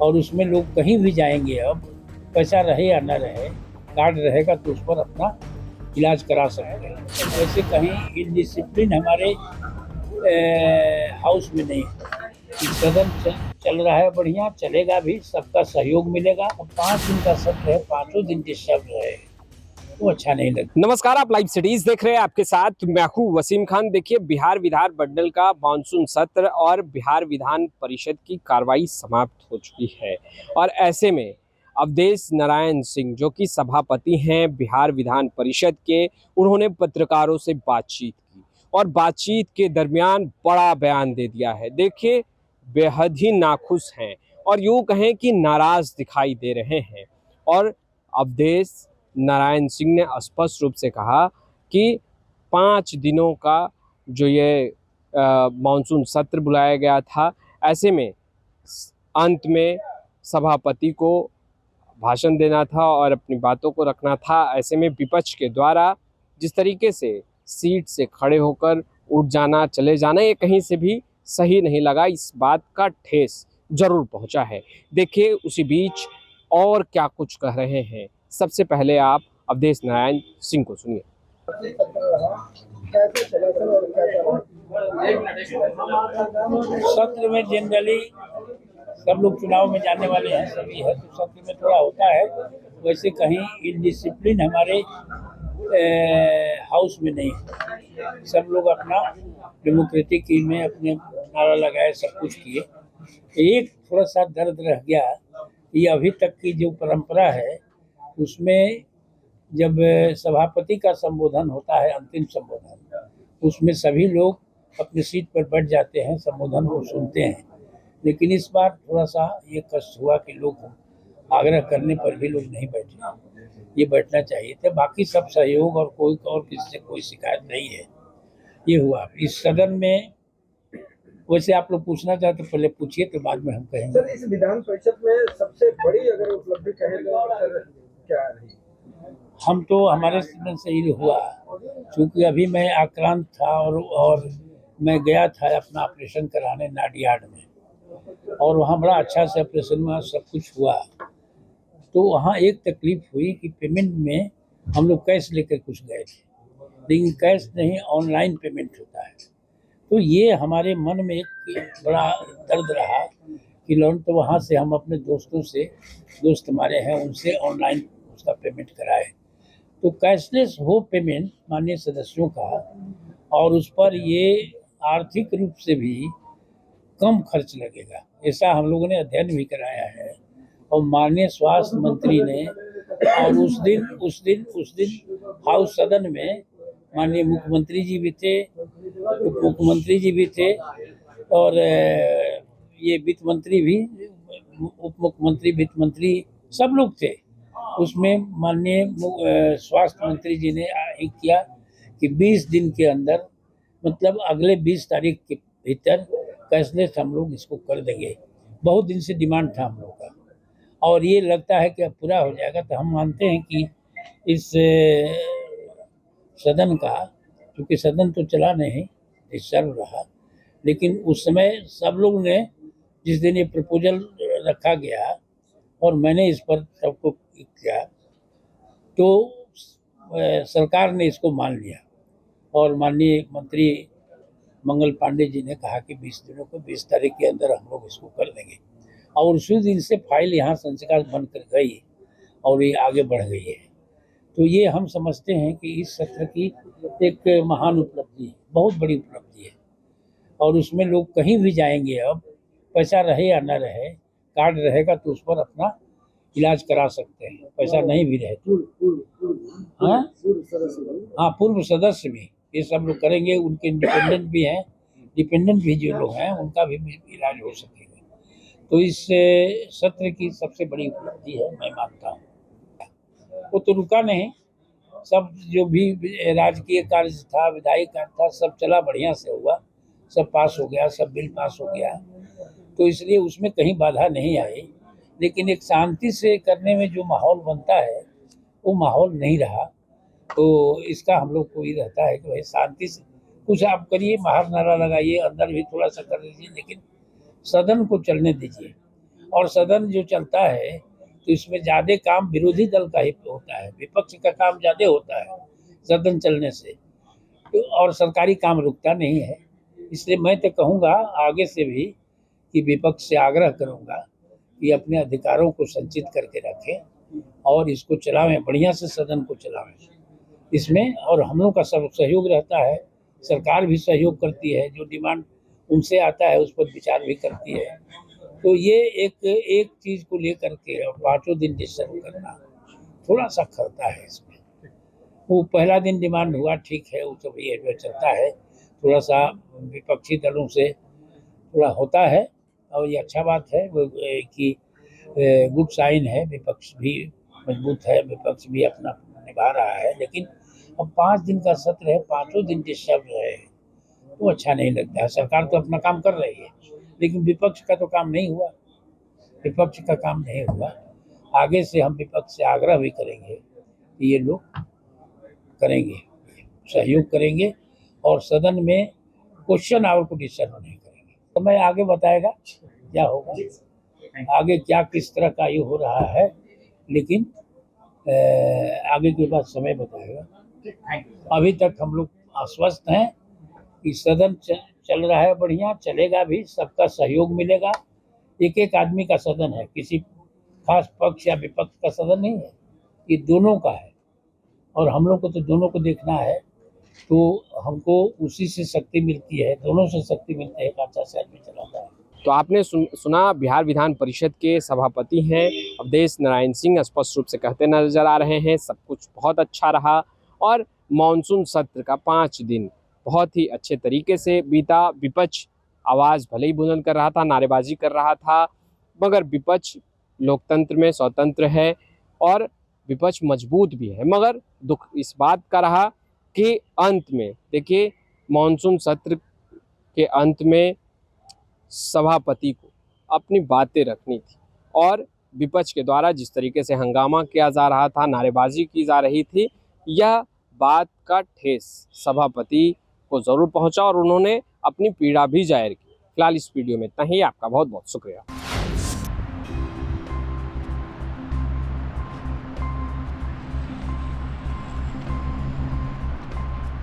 और उसमें लोग कहीं भी जाएंगे। अब पैसा रहे या न रहे, कार्ड रहेगा तो उस पर अपना इलाज करा सकते हैं। वैसे कहीं इनडिसिप्लिन हमारे हाउस में नहीं है। सदन चल रहा है, बढ़िया चलेगा भी, सबका सहयोग मिलेगा। और 5 दिन का सत्र है, 5 दिन डिस्टर्ब रहे वो अच्छा नहीं लगता। नमस्कार, आप लाइव सिटीज देख रहे हैं। आपके साथ मैं हूं वसीम खान। देखिए, बिहार विधान मंडल का मानसून सत्र और बिहार विधान परिषद की कार्रवाई समाप्त हो चुकी है और ऐसे में अवधेश नारायण सिंह जो कि सभापति हैं बिहार विधान परिषद के, उन्होंने पत्रकारों से बातचीत की और बातचीत के दरमियान बड़ा बयान दे दिया है। देखिए, बेहद ही नाखुश हैं और यूं कहें कि नाराज दिखाई दे रहे हैं। और अवधेश नारायण सिंह ने स्पष्ट रूप से कहा कि 5 दिनों का जो ये मानसून सत्र बुलाया गया था, ऐसे में अंत में सभापति को भाषण देना था और अपनी बातों को रखना था। ऐसे में विपक्ष के द्वारा जिस तरीके से सीट से खड़े होकर उठ जाना, चले जाना, ये कहीं से भी सही नहीं लगा। इस बात का ठेस जरूर पहुंचा है। देखिए, उसी बीच और क्या कुछ कह रहे हैं। सबसे पहले आप अवधेश नारायण सिंह को सुनिए। सत्र में जनरली सब लोग चुनाव में जाने वाले हैं, सभी है, तो सत्र में थोड़ा होता है। वैसे कहीं इनडिसिप्लिन हमारे हाउस में नहीं है। सब लोग अपना डेमोक्रेटिक में अपने नारा लगाए, सब कुछ किए। एक थोड़ा सा दर्द रह गया, ये अभी तक की जो परंपरा है उसमें जब सभापति का संबोधन होता है, अंतिम संबोधन, उसमें सभी लोग अपनी सीट पर बैठ जाते हैं, संबोधन को सुनते हैं। लेकिन इस बार थोड़ा सा ये कष्ट हुआ कि लोग आग्रह करने पर भी लोग नहीं बैठे। ये बैठना चाहिए था। बाकी सब सहयोग और कोई और किसी से कोई शिकायत नहीं है। ये हुआ इस सदन में। वैसे आप लोग पूछना चाहते तो पहले पूछिए, तो बाद में हम कहेंगे। सर, इस विधान परिषद में सबसे बड़ी अगर उपलब्धि कहें तो सर क्या रही? हम तो हमारे सदन से ही हुआ, क्योंकि अभी मैं आक्रांत था और मैं गया था अपना ऑपरेशन कराने नाडियाड में, और वहाँ बड़ा अच्छा से ऑपरेशन हुआ, सब कुछ हुआ। तो वहाँ एक तकलीफ हुई कि पेमेंट में हम लोग कैश लेकर कुछ गए थे, लेकिन कैश नहीं, ऑनलाइन पेमेंट होता है। तो ये हमारे मन में एक बड़ा दर्द रहा कि लोन, तो वहाँ से हम अपने दोस्तों से, दोस्त हमारे हैं, उनसे ऑनलाइन उसका पेमेंट कराए। तो कैशलेस हो पेमेंट माननीय सदस्यों का, और उस पर ये आर्थिक रूप से भी कम खर्च लगेगा, ऐसा हम लोगों ने अध्ययन भी कराया है। और माननीय स्वास्थ्य मंत्री ने, और उस दिन हाउस सदन में माननीय मुख्यमंत्री जी भी थे, उप मुख्यमंत्री जी भी थे, और ये वित्त मंत्री भी, उप मुख्यमंत्री, वित्त मंत्री, सब लोग थे उसमें। माननीय स्वास्थ्य मंत्री जी ने किया कि 20 दिन के अंदर, मतलब अगले 20 तारीख के भीतर कैशलेस हम लोग इसको कर देंगे। बहुत दिन से डिमांड था हम लोग का, और ये लगता है कि अब पूरा हो जाएगा। तो हम मानते हैं कि इस सदन का, क्योंकि सदन तो चला नहीं, डिस्टर्ब रहा, लेकिन उस समय सब लोग ने, जिस दिन ये प्रपोजल रखा गया और मैंने इस पर सबको किया, तो सरकार ने इसको मान लिया। और माननीय मंत्री मंगल पांडे जी ने कहा कि 20 दिनों को, 20 तारीख के अंदर हम लोग इसको कर देंगे। और उसी दिन से फाइल यहाँ संस्कार बनकर गई और ये आगे बढ़ गई है। तो ये हम समझते हैं कि इस सत्र की एक महान उपलब्धि है, बहुत बड़ी उपलब्धि है। और उसमें लोग कहीं भी जाएंगे, अब पैसा रहे या न रहे, कार्ड रहेगा तो उस पर अपना इलाज करा सकते हैं, पैसा नहीं भी रहे तो। हाँ, पूर्व सदस्य भी ये सब लोग करेंगे। उनके इंडिपेंडेंट भी हैं, डिपेंडेंट भी जो लोग हैं उनका भी इलाज हो सकेगा। तो इस सत्र की सबसे बड़ी उपलब्धि है, मैं मानता हूँ। वो तो रुका नहीं, सब जो भी राजकीय कार्य था, विधायी कार्य था, सब चला, बढ़िया से हुआ, सब पास हो गया, सब बिल पास हो गया। तो इसलिए उसमें कहीं बाधा नहीं आई। लेकिन एक शांति से करने में जो माहौल बनता है वो माहौल नहीं रहा। तो इसका हम लोग को ये रहता है कि भाई शांति से कुछ आप करिए, बाहर नारा लगाइए, अंदर भी थोड़ा सा कर दीजिए, लेकिन सदन को चलने दीजिए। और सदन जो चलता है तो इसमें ज़्यादा काम विरोधी दल का ही होता है, विपक्ष का काम ज़्यादा होता है सदन चलने से, तो और सरकारी काम रुकता नहीं है। इसलिए मैं तो कहूँगा आगे से भी कि विपक्ष से आग्रह करूँगा कि अपने अधिकारों को संचित करके रखें और इसको चलावें, बढ़िया से सदन को चलावें इसमें। और हम लोग का सब सहयोग रहता है, सरकार भी सहयोग करती है, जो डिमांड उनसे आता है उस पर विचार भी करती है। तो ये एक चीज़ को लेकर के और 5 दिन डिस्कस करना थोड़ा सा खलता है इसमें। वो पहला दिन डिमांड हुआ, ठीक है, वो तो ये जो चलता है, थोड़ा सा विपक्षी दलों से थोड़ा होता है और ये अच्छा बात है कि गुड साइन है, विपक्ष भी मजबूत है, विपक्ष भी अपना निभा रहा है। लेकिन अब 5 दिन का सत्र है, 5 दिन डिस्टर्ब है तो अच्छा नहीं लगता है। सरकार तो अपना काम कर रही है लेकिन विपक्ष का तो काम नहीं हुआ, विपक्ष का काम नहीं हुआ। आगे से हम विपक्ष से आग्रह भी करेंगे कि ये लोग करेंगे, सहयोग करेंगे और सदन में क्वेश्चन आवर को डिस्टर्ब नहीं करेंगे। तो मैं आगे बताएगा क्या होगा, आगे क्या किस तरह का ये हो रहा है, लेकिन आगे के बाद समय बताएगा। अभी तक हम लोग आश्वस्त हैं कि सदन चल रहा है, बढ़िया चलेगा भी, सबका सहयोग मिलेगा। एक एक आदमी का सदन है, किसी खास पक्ष या विपक्ष का सदन नहीं है, ये दोनों का है और हम लोग को तो दोनों को देखना है। तो हमको उसी से शक्ति मिलती है, दोनों से शक्ति मिलती है, एक अच्छा से आदमी चलाता है। तो आपने सुना बिहार विधान परिषद के सभापति हैं अवधेश नारायण सिंह, स्पष्ट रूप से कहते नजर आ रहे हैं सब कुछ बहुत अच्छा रहा और मानसून सत्र का 5 दिन बहुत ही अच्छे तरीके से बीता। विपक्ष आवाज़ भले ही बुलंद कर रहा था, नारेबाजी कर रहा था, मगर विपक्ष लोकतंत्र में स्वतंत्र है और विपक्ष मजबूत भी है। मगर दुख इस बात का रहा कि अंत में देखिए मानसून सत्र के अंत में सभापति को अपनी बातें रखनी थी और विपक्ष के द्वारा जिस तरीके से हंगामा किया जा रहा था, नारेबाजी की जा रही थी, यह बात का ठेस सभापति को ज़रूर पहुंचा और उन्होंने अपनी पीड़ा भी जाहिर की। फिलहाल इस वीडियो में इतना ही। आपका बहुत बहुत शुक्रिया।